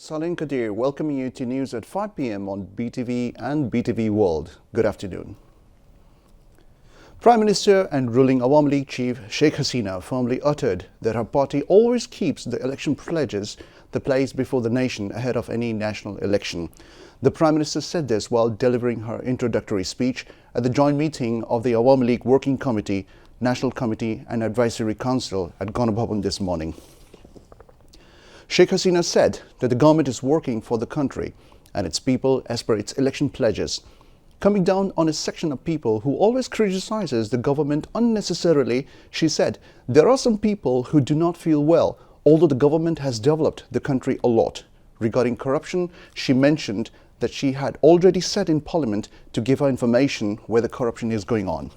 Salim Kadir welcoming you to news at 5 p.m. on BTV and BTV World. Good afternoon. Prime Minister and ruling Awami League chief Sheikh Hasina firmly uttered that her party always keeps the election pledges they place before the nation ahead of any national election. The Prime Minister said this while delivering her introductory speech at the joint meeting of the Awami League Working Committee, National Committee and Advisory Council at Ganabhavan this morning. Sheikh Hasina said that the government is working for the country and its people as per its election pledges. Coming down on a section of people who always criticizes the government unnecessarily, she said, there are some people who do not feel well, although the government has developed the country a lot. Regarding corruption, she mentioned that she had already said in Parliament to give her information where the corruption is going on.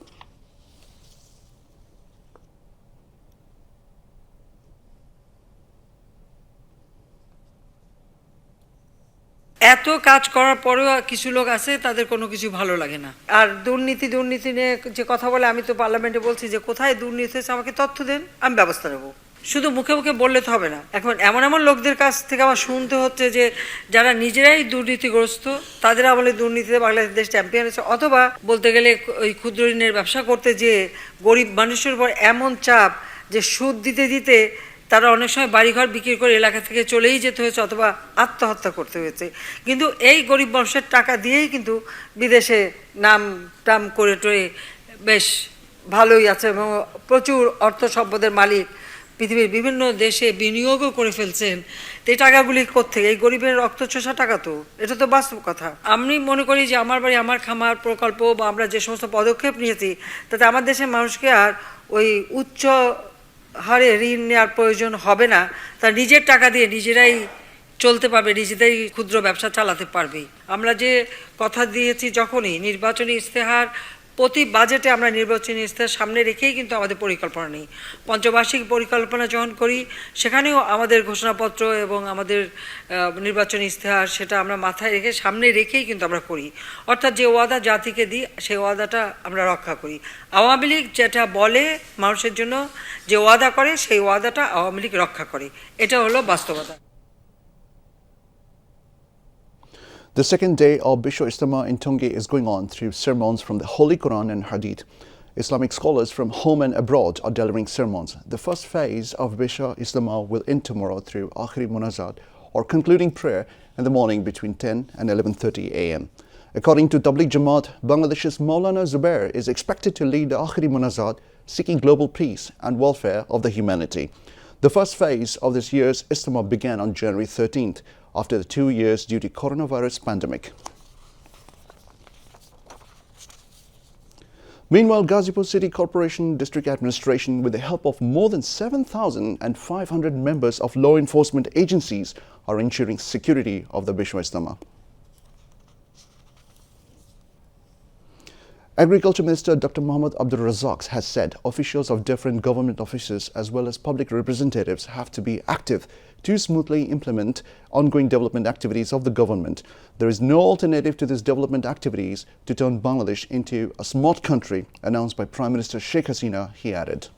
এত কাজ করার পরেও কিছু লোক আছে তাদের কোনো কিছু ভালো লাগে না আর দুর্নীতি নিয়ে যে কথা বলে আমি তো পার্লামেন্টে বলছি যে কোথায় দুর্নীতি হয়েছে আমাকে তথ্য দেন আমি ব্যবস্থা নেব শুধু মুখে মুখে বললে তো হবে না এখন এমন লোকদের কাছ থেকে আমার শুনতে হচ্ছে যে যারা নিজেরাই দুর্নীতিগ্রস্ত তাদের আমলে দুর্নীতিতে বাংলাদেশ চ্যাম্পিয়ন হয়েছে অথবা বলতে গেলে ওই ক্ষুদ্র ঋণের ব্যবসা করতে যে গরিব মানুষের উপর এমন চাপ যে সুদ দিতে দিতে তারা অনেক সময় বাড়িঘর বিক্রি করে এলাকা থেকে চলেই যেতে হয়েছে অথবা আত্মহত্যা করতে হয়েছে কিন্তু এই গরিব মানুষের টাকা দিয়েই কিন্তু বিদেশে নাম টাম করে টয়ে বেশ ভালোই আছে এবং প্রচুর অর্থ সম্পদের মালিক পৃথিবীর বিভিন্ন দেশে বিনিয়োগও করে ফেলছেন তো এই টাকাগুলি কোত্থেকে এই গরিবের রক্তচোষা টাকা তো এটা তো বাস্তব কথা আমি মনে করি যে আমার বাড়ি আমার খামার প্রকল্প বা আমরা যে সমস্ত পদক্ষেপ নিয়েছি তাতে আমার দেশের মানুষকে আর ওই উচ্চ হারে ঋণ নেওয়ার প্রয়োজন হবে না তার নিজের টাকা দিয়ে নিজেরাই চলতে পারবে নিজেরাই ক্ষুদ্র ব্যবসা চালাতে পারবে আমরা যে কথা দিয়েছি যখনই নির্বাচনী ইশতেহার প্রতি বাজেটে আমরা নির্বাচনী ইশতেহার সামনে রেখেই কিন্তু আমাদের পরিকল্পনা নেই পঞ্চবার্ষিক পরিকল্পনা যখন করি সেখানেও আমাদের ঘোষণাপত্র এবং আমাদের নির্বাচনী ইশতেহার সেটা আমরা মাথায় রেখে সামনে রেখেই কিন্তু আমরা করি অর্থাৎ যে ওয়াদা জাতিকে দিই সেই ওয়াদাটা আমরা রক্ষা করি আওয়ামী লীগ যেটা বলে মানুষের জন্য যে ওয়াদা করে সেই ওয়াদাটা আওয়ামী লীগ রক্ষা করে এটা হলো বাস্তবতা The second day of Bisho Ijtima in Tongi is going on through sermons from the Holy Quran and Hadith. Islamic scholars from home and abroad are delivering sermons. The first phase of Bisho Ijtima will end tomorrow through Akhiri Munazat or concluding prayer in the morning between 10 and 11:30 a.m. According to Tabligh Jamaat, Bangladesh's Maulana Zubair is expected to lead the Akhiri Munazat seeking global peace and welfare of the humanity. The first phase of this year's Ijtima began on January 13th, after the 2 years due to coronavirus pandemic. Meanwhile, Ghazipur City Corporation District Administration, with the help of more than 7,500 members of law enforcement agencies, are ensuring security of the Bisho Ijtima. Agriculture Minister Dr. Mohammad Abdul Razak has said officials of different government offices as well as public representatives have to be active to smoothly implement ongoing development activities of the government. There is no alternative to these development activities to turn Bangladesh into a smart country, announced by Prime Minister Sheikh Hasina, he added.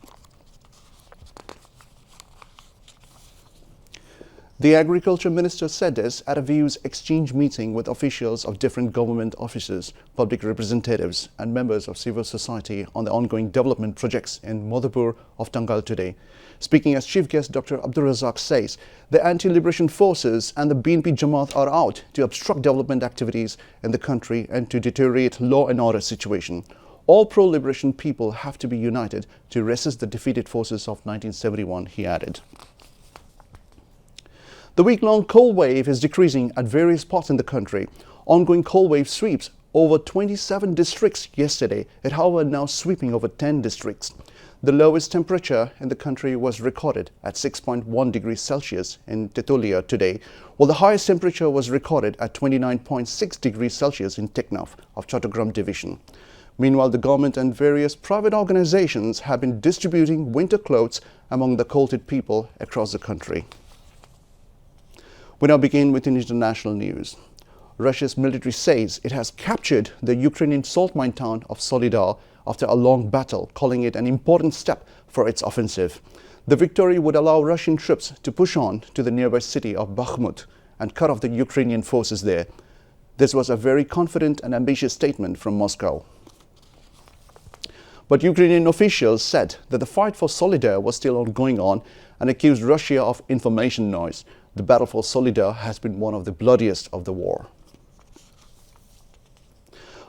The Agriculture Minister said this at a views exchange meeting with officials of different government offices, public representatives and members of civil society on the ongoing development projects in Madhupur of Tangal today. Speaking as chief guest, Dr. Abdul Razak says the anti-liberation forces and the BNP Jamaat are out to obstruct development activities in the country and to deteriorate law and order situation. All pro-liberation people have to be united to resist the defeated forces of 1971, he added. The week-long cold wave is decreasing at various parts in the country. Ongoing cold wave sweeps over 27 districts yesterday, it however now sweeping over 10 districts. The lowest temperature in the country was recorded at 6.1 degrees Celsius in Tetulia today, while the highest temperature was recorded at 29.6 degrees Celsius in Teknaf of Chattogram Division. Meanwhile, the government and various private organizations have been distributing winter clothes among the colded people across the country. We now begin with international news. Russia's military says it has captured the Ukrainian salt mine town of Solidar after a long battle, calling it an important step for its offensive. The victory would allow Russian troops to push on to the nearby city of Bakhmut and cut off the Ukrainian forces there. This was a very confident and ambitious statement from Moscow. But Ukrainian officials said that the fight for Solidar was still going on and accused Russia of information noise. The battle for Solidar has been one of the bloodiest of the war.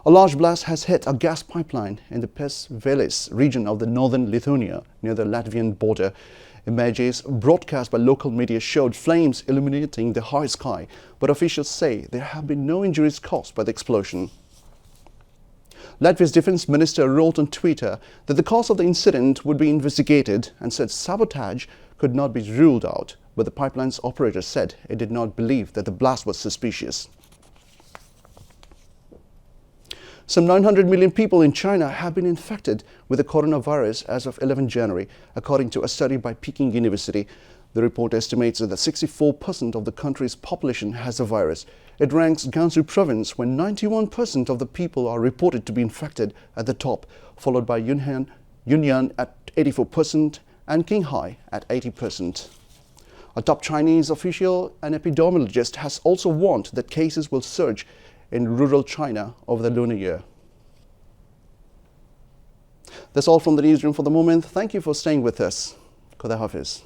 A large blast has hit a gas pipeline in the Pesvelis region of the northern Lithuania, near the Latvian border. Images broadcast by local media showed flames illuminating the high sky, but officials say there have been no injuries caused by the explosion. Latvia's defense minister wrote on Twitter that the cause of the incident would be investigated and said sabotage could not be ruled out, but the pipeline's operator said it did not believe that the blast was suspicious. Some 900 million people in China have been infected with the coronavirus as of 11 January, according to a study by Peking University. The report estimates that 64% of the country's population has the virus. It ranks Gansu province when 91% of the people are reported to be infected at the top, followed by Yunnan at 84% and Qinghai at 80%. A top Chinese official and epidemiologist has also warned that cases will surge in rural China over the lunar year. That's all from the newsroom for the moment. Thank you for staying with us. Khuda Hafiz.